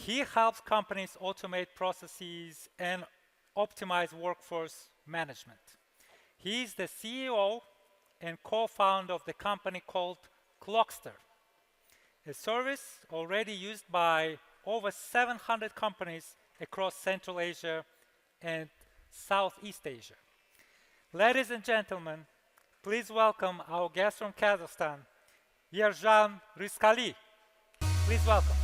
He helps companies automate processes and optimize workforce management. He is the CEO and co-founder of the company called Clockster, a service already used by over 700 companies across Central Asia and Southeast Asia. Ladies and gentlemen, please welcome our guest from Kazakhstan, Yerjan Ryskali. Please welcome.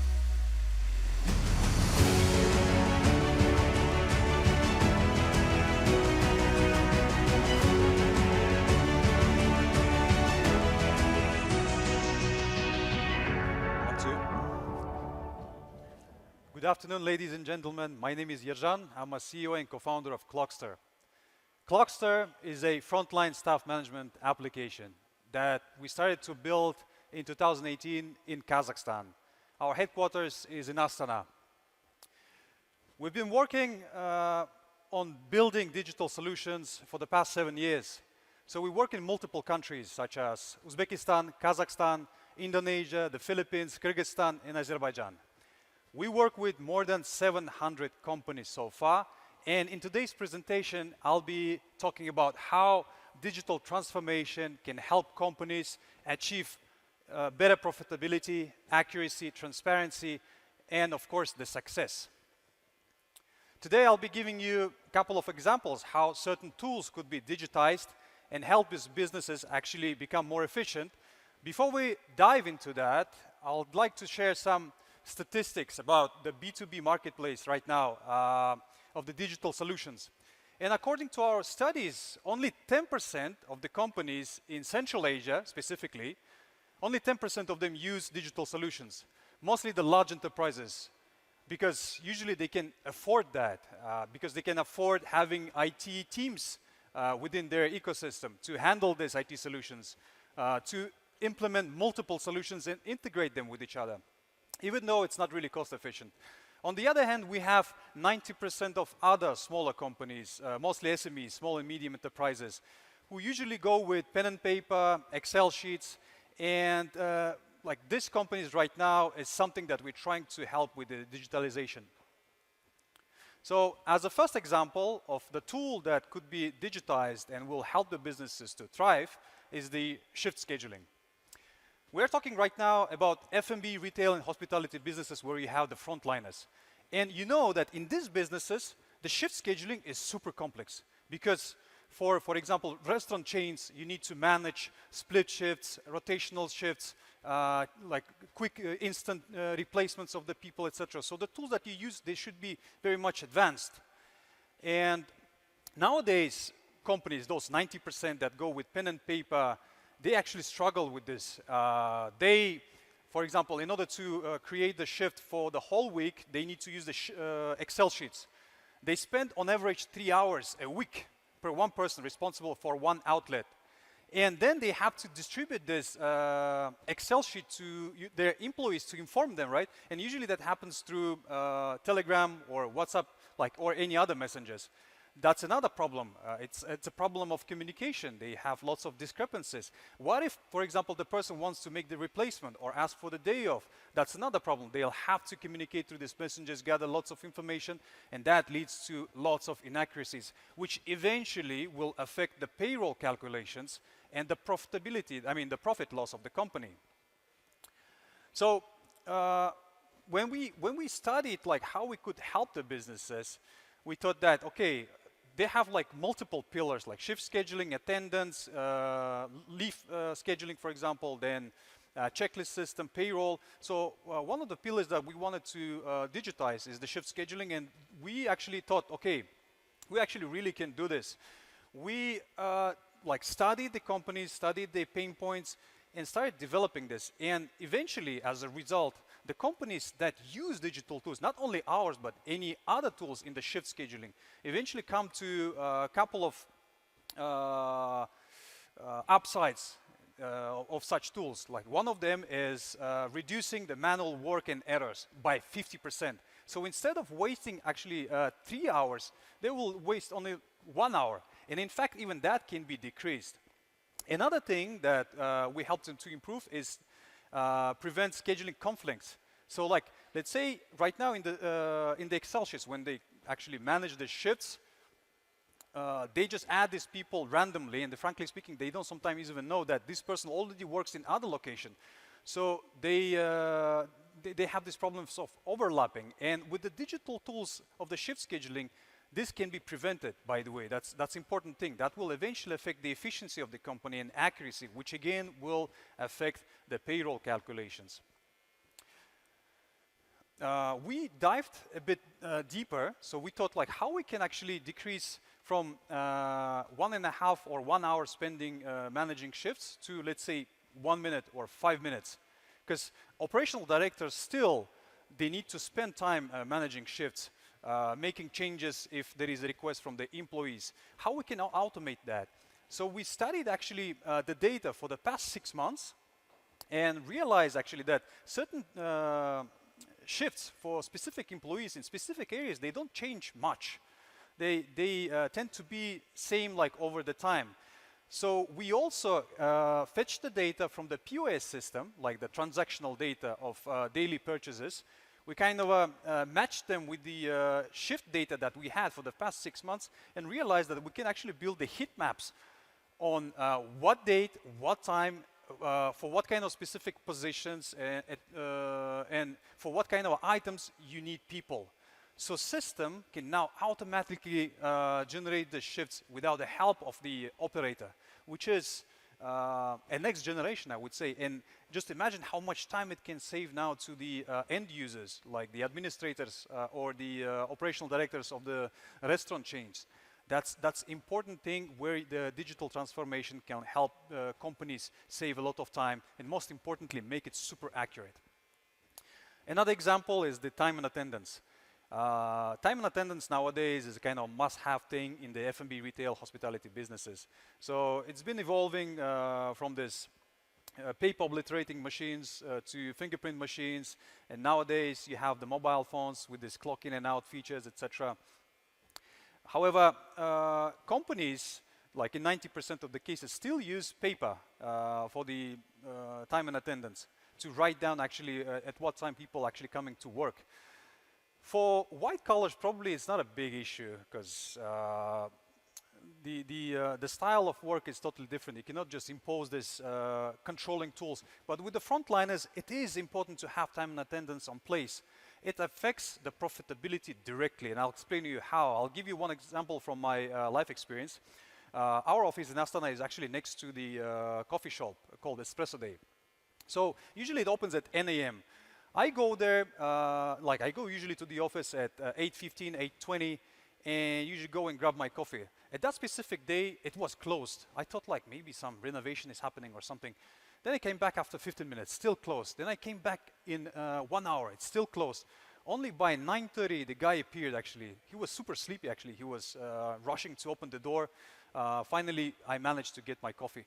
Good afternoon, ladies and gentlemen. My name is Yerjan. I'm a CEO and co-founder of Clockster. Clockster is a frontline staff management application that we started to build in 2018 in Kazakhstan. Our headquarters is in Astana. We've been working on building digital solutions for the past 7 years. So we work in multiple countries such as Uzbekistan, Kazakhstan, Indonesia, the Philippines, Kyrgyzstan, and Azerbaijan. We work with more than 700 companies so far, and in today's presentation, I'll be talking about how digital transformation can help companies achieve better profitability, accuracy, transparency, and of course, the success. Today, I'll be giving you a couple of examples how certain tools could be digitized and help these businesses actually become more efficient. Before we dive into that, I would like to share some statistics about the B2B marketplace right now of the digital solutions. And according to our studies, only 10% of the companies in Central Asia, specifically, only 10% of them use digital solutions, mostly the large enterprises, because usually they can afford that, because they can afford having IT teams within their ecosystem to handle these IT solutions, to implement multiple solutions and integrate them with each other, even though it's not really cost efficient. On the other hand, we have 90% of other smaller companies, mostly SMEs, small and medium enterprises, who usually go with pen and paper, Excel sheets, and like these companies right now is something that we're trying to help with the digitalization. So as a first example of the tool that could be digitized and will help the businesses to thrive is the shift scheduling. We're talking right now about F&B, retail, and hospitality businesses where you have the frontliners. And you know that in these businesses, the shift scheduling is super complex because for example, restaurant chains, you need to manage split shifts, rotational shifts, like quick instant replacements of the people, etc. So the tools that you use, they should be very much advanced. And nowadays, companies, those 90% that go with pen and paper, they actually struggle with this. For example, in order to create the shift for the whole week, they need to use the Excel sheets. They spend on average 3 hours a week per one person responsible for one outlet. And then they have to distribute this Excel sheet to their employees to inform them, right? And usually that happens through Telegram or WhatsApp, or any other messengers. That's another problem. It's a problem of communication. They have lots of discrepancies. What if, for example, the person wants to make the replacement or ask for the day off? That's another problem. They'll have to communicate through these messengers, gather lots of information, and that leads to lots of inaccuracies, which eventually will affect the payroll calculations and the profitability, the profit loss of the company. So when we studied how we could help the businesses, we thought that, okay, they have multiple pillars like shift scheduling, attendance, leave scheduling, for example, then checklist system, payroll. So one of the pillars that we wanted to digitize is the shift scheduling, and we actually thought, okay, we actually really can do this. We studied the companies, studied their pain points, and started developing this. And eventually, as a result, the companies that use digital tools, not only ours, but any other tools in the shift scheduling, eventually come to a couple of upsides of such tools. Like one of them is reducing the manual work and errors by 50%. So instead of wasting actually 3 hours, they will waste only 1 hour. And in fact, even that can be decreased. Another thing that we helped them to improve is prevent scheduling conflicts. So like, let's say right now in the Excel sheets, when they actually manage the shifts, they just add these people randomly, and frankly speaking, they don't sometimes even know that this person already works in other location. So they have these problems of overlapping. And with the digital tools of the shift scheduling, this can be prevented, by the way. That's important thing. That will eventually affect the efficiency of the company and accuracy, which again will affect the payroll calculations. We dived a bit deeper, so we thought like how we can actually decrease from 1.5 or 1 hour spending managing shifts to, let's say, 1 minute or 5 minutes. Because operational directors still, they need to spend time managing shifts, making changes if there is a request from the employees. How we can automate that? So we studied actually the data for the past 6 months and realized actually that certain shifts for specific employees in specific areas, they don't change much. They tend to be same like over the time. So we also fetch the data from the POS system, like the transactional data of daily purchases. We kind of matched them with the shift data that we had for the past 6 months and realized that we can actually build the heat maps on what date, what time, for what kind of specific positions, and for what kind of items you need people. So system can now automatically generate the shifts without the help of the operator, which is a next generation, I would say. And just imagine how much time it can save now to the end users, like the administrators or the operational directors of the restaurant chains. That's important thing where the digital transformation can help companies save a lot of time and most importantly, make it super accurate. Another example is the time and attendance. Time and attendance nowadays is a kind of must-have thing in the F&B retail hospitality businesses. So it's been evolving from this paper obliterating machines to fingerprint machines, and nowadays you have the mobile phones with this clock in and out features, etc. However, companies, like in 90% of the cases, still use paper for the time and attendance to write down actually at what time people are actually coming to work. For white collars, probably it's not a big issue because the style of work is totally different. You cannot just impose this controlling tools. But with the frontliners, it is important to have time and attendance on place. It affects the profitability directly, and I'll explain to you how. I'll give you one example from my life experience. Our office in Astana is actually next to the coffee shop called Espresso Day. So usually it opens at 10 a.m. I go there, like I go usually to the office at 8:15, 8:20, and usually go and grab my coffee. At that specific day, it was closed. I thought like maybe some renovation is happening or something. Then I came back after 15 minutes, still closed. Then I came back in 1 hour, it's still closed. Only by 9:30, the guy appeared actually. He was super sleepy actually. He was rushing to open the door. Finally, I managed to get my coffee.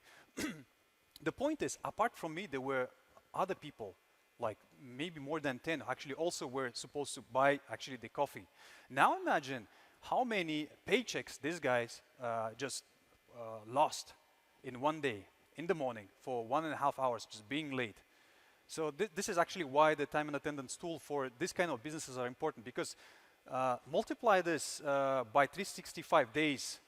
The point is, apart from me, there were other people, like maybe more than 10, actually also were supposed to buy actually the coffee. Now imagine how many paychecks these guys just lost in one day, in the morning, for 1.5 hours, just being late. So this is actually why the time and attendance tool for this kind of businesses are important, because multiply this by 365 days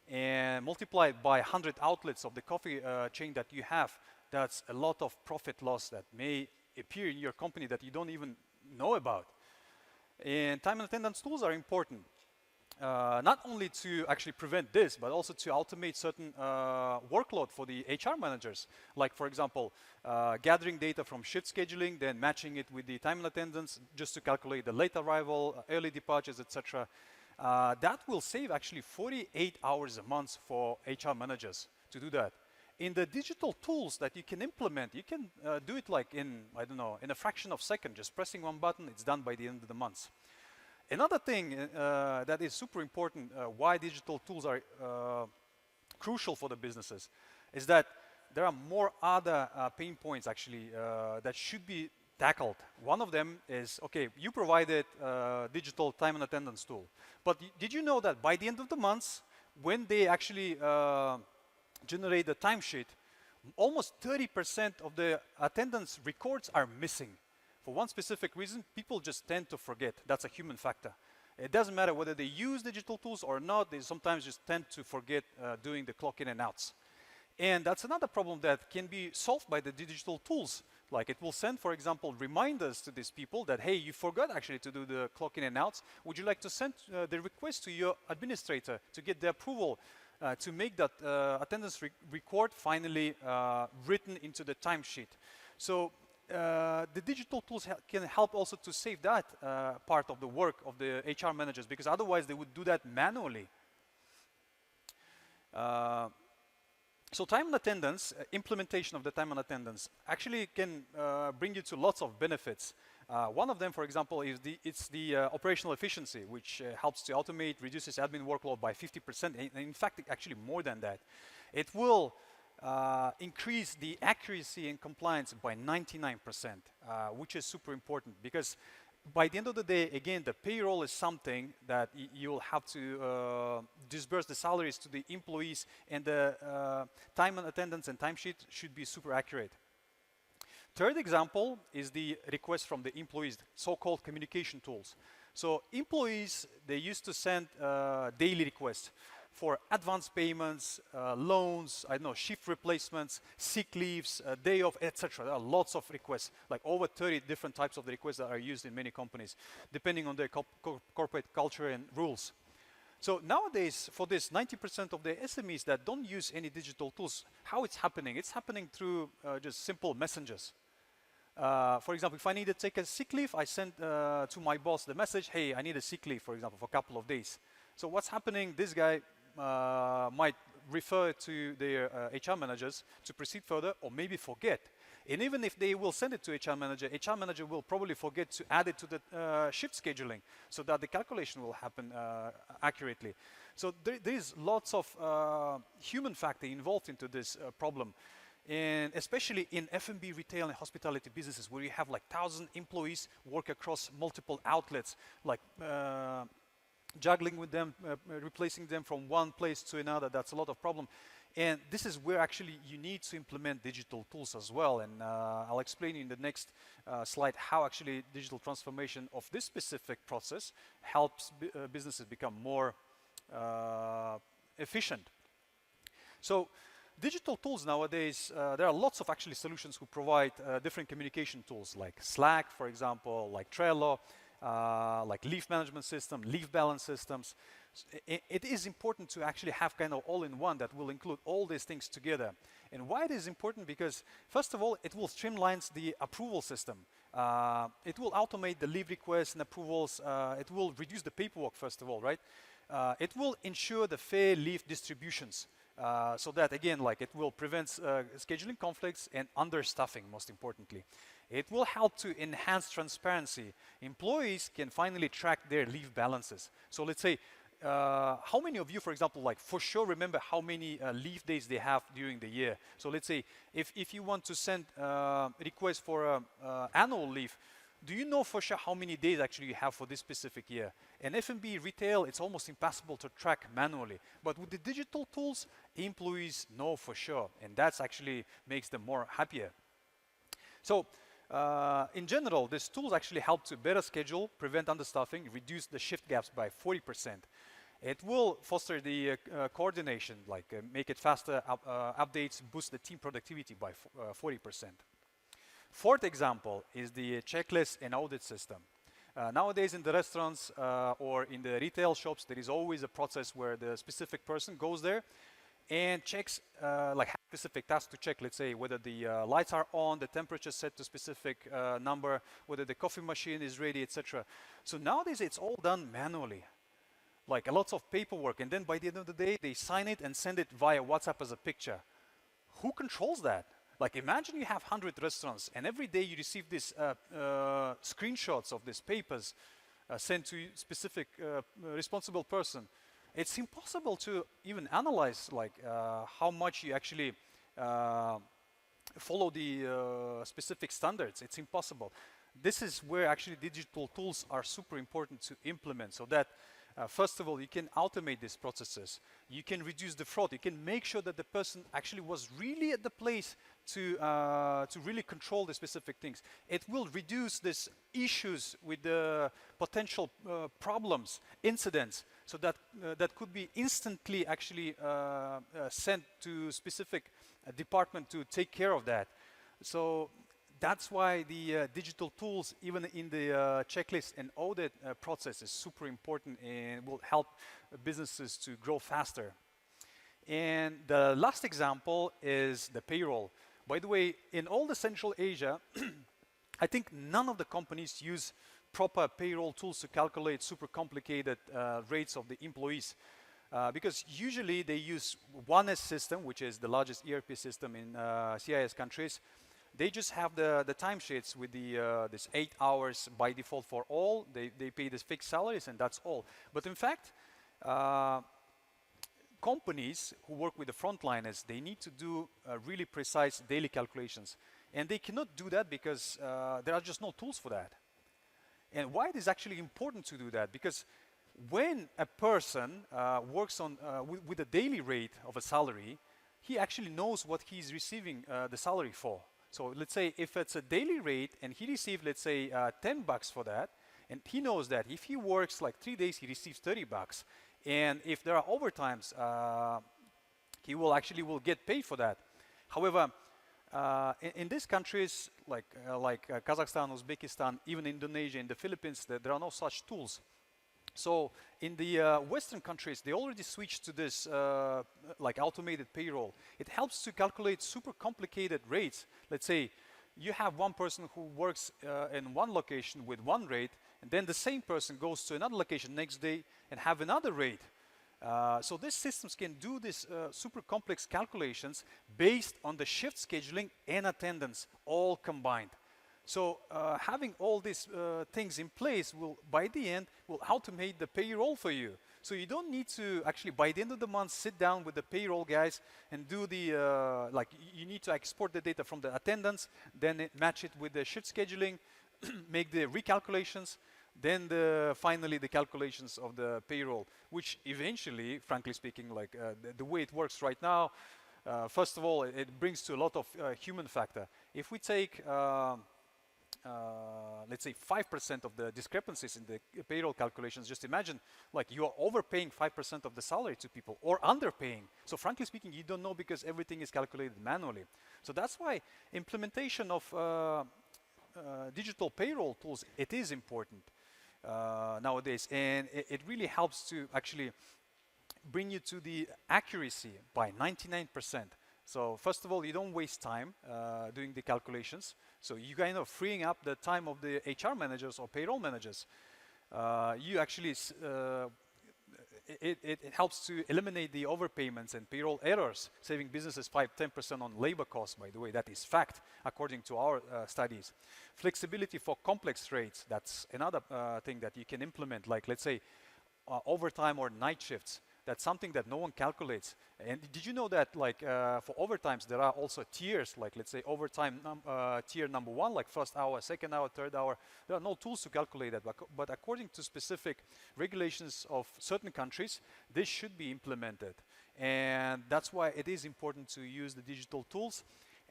and multiply it by 100 outlets of the coffee chain that you have, that's a lot of profit loss that may appear in your company that you don't even know about. And time and attendance tools are important, not only to actually prevent this, but also to automate certain workload for the HR managers. Like, for example, gathering data from shift scheduling, then matching it with the time and attendance just to calculate the late arrival, early departures, etc. That will save actually 48 hours a month for HR managers to do that. In the digital tools that you can implement, you can do it like in, I don't know, in a fraction of a second, just pressing one button, it's done by the end of the month. Another thing that is super important, why digital tools are crucial for the businesses, is that there are more other pain points actually that should be tackled. One of them is, okay, you provided digital time and attendance tool, but did you know that by the end of the month, when they actually generate the timesheet, almost 30% of the attendance records are missing. For one specific reason, people just tend to forget. That's a human factor. It doesn't matter whether they use digital tools or not, they sometimes just tend to forget doing the clock in and outs. And that's another problem that can be solved by the digital tools. Like it will send, for example, reminders to these people that, hey, you forgot actually to do the clock in and outs. Would you like to send the request to your administrator to get the approval to make that attendance record finally written into the timesheet? So the digital tools can help also to save that part of the work of the HR managers, because otherwise they would do that manually. So time and attendance, implementation of the time and attendance actually can bring you to lots of benefits. One of them, for example, is the operational efficiency, which helps to automate, reduces admin workload by 50%, and in fact, actually more than that. It will increase the accuracy and compliance by 99%, which is super important, because by the end of the day, again, the payroll is something that you'll have to disburse the salaries to the employees, and the time and attendance and timesheet should be super accurate. Third example is the request from the employees, so-called communication tools. So employees, they used to send daily requests for advance payments, loans, I don't know, shift replacements, sick leaves, day off, etc. There are lots of requests, like over 30 different types of the requests that are used in many companies, depending on their corporate culture and rules. So nowadays, for this 90% of the SMEs that don't use any digital tools, how it's happening? It's happening through just simple messengers. For example, if I need to take a sick leave, I send to my boss the message, hey, I need a sick leave, for example, for a couple of days. So what's happening? This guy might refer to their HR managers to proceed further, or maybe forget. And even if they will send it to HR manager will probably forget to add it to the shift scheduling, so that the calculation will happen accurately. So there is lots of human factor involved into this problem. And especially in F&B, retail, and hospitality businesses, where you have like 1,000 employees work across multiple outlets, like juggling with them, replacing them from one place to another, that's a lot of problem. And this is where actually you need to implement digital tools as well. And I'll explain in the next slide how actually digital transformation of this specific process helps businesses become more efficient. So digital tools nowadays, there are lots of actually solutions who provide different communication tools, like Slack, for example, like Trello, like leave management system, leave balance systems. It is important to actually have kind of all-in-one that will include all these things together. And why it is important? Because first of all, it will streamline the approval system. It will automate the leave requests and approvals. It will reduce the paperwork, first of all, right? It will ensure the fair leave distributions. So that, again, like it will prevent scheduling conflicts and understaffing, most importantly. It will help to enhance transparency. Employees can finally track their leave balances. So let's say, how many of you, for example, like for sure remember how many leave days they have during the year? So let's say, if you want to send requests for annual leave, do you know for sure how many days actually you have for this specific year? In F&B retail, it's almost impossible to track manually. But with the digital tools, employees know for sure, and that's actually makes them more happier. So in general, these tools actually help to better schedule, prevent understaffing, reduce the shift gaps by 40%. It will foster the coordination, like make it faster updates, boost the team productivity by 40%. Fourth example is the checklist and audit system. Nowadays in the restaurants or in the retail shops, there is always a process where the specific person goes there and checks like specific tasks to check, let's say whether the lights are on, the temperature set to specific number, whether the coffee machine is ready, etc. So nowadays it's all done manually, like a lot of paperwork, and then by the end of the day they sign it and send it via WhatsApp as a picture. Who controls that? Like imagine you have 100 restaurants and every day you receive these screenshots of these papers sent to specific responsible person. It's impossible to even analyze like how much you actually follow the specific standards. It's impossible. This is where actually digital tools are super important to implement, so that First of all, you can automate these processes. You can reduce the fraud. You can make sure that the person actually was really at the place to really control the specific things. It will reduce these issues with the potential problems, incidents, so that that could be instantly actually sent to specific department to take care of that. So that's why the digital tools, even in the checklist and audit process, is super important and will help businesses to grow faster. And the last example is the payroll. By the way, in all the Central Asia, I think none of the companies use proper payroll tools to calculate super complicated rates of the employees. Because usually they use one system, which is the largest ERP system in CIS countries. They just have the timesheets with the this 8 hours by default for all. They pay this fixed salaries and that's all. But in fact, companies who work with the frontliners, they need to do really precise daily calculations. And they cannot do that because there are just no tools for that. And why it is actually important to do that? Because when a person works on with a daily rate of a salary, he actually knows what he's receiving the salary for. So let's say if it's a daily rate and he received, let's say, $10 for that, and he knows that if he works like 3 days, he receives $30. And if there are overtimes, he will actually get paid for that. However, in these countries like Kazakhstan, Uzbekistan, even Indonesia, and the Philippines, there are no such tools. So in the Western countries, they already switched to this like automated payroll. It helps to calculate super complicated rates. Let's say you have one person who works in one location with one rate, and then the same person goes to another location next day and have another rate. So these systems can do these super complex calculations based on the shift scheduling and attendance all combined. So having all these things in place will, by the end, will automate the payroll for you. So you don't need to actually, by the end of the month, sit down with the payroll guys and do the, like, you need to export the data from the attendance, then match it with the shift scheduling, make the recalculations, then finally the calculations of the payroll, which eventually, frankly speaking, like the way it works right now, first of all, it brings to a lot of human factor. If we take let's say 5% of the discrepancies in the payroll calculations, just imagine like you are overpaying 5% of the salary to people or underpaying. So frankly speaking, you don't know because everything is calculated manually. So that's why implementation of digital payroll tools, it is important nowadays, and it really helps to actually bring you to the accuracy by 99%. So first of all, you don't waste time doing the calculations. So you kind of freeing up the time of the HR managers or payroll managers. You actually, it helps to eliminate the overpayments and payroll errors, saving businesses 5–10% on labor costs, by the way. That is fact, according to our studies. Flexibility for complex rates, that's another thing that you can implement, like let's say overtime or night shifts. That's something that no one calculates. And did you know that like for overtimes, there are also tiers, like let's say overtime tier number 1, like first hour, second hour, third hour. There are no tools to calculate that, but according to specific regulations of certain countries, this should be implemented. And that's why it is important to use the digital tools.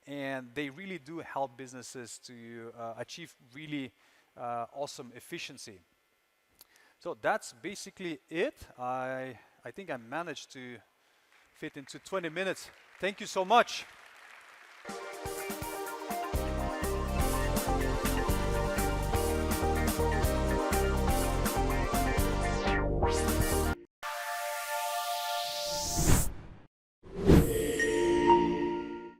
And they really do help businesses to achieve really awesome efficiency. So that's basically it. I think I managed to fit into 20 minutes. Thank you so much.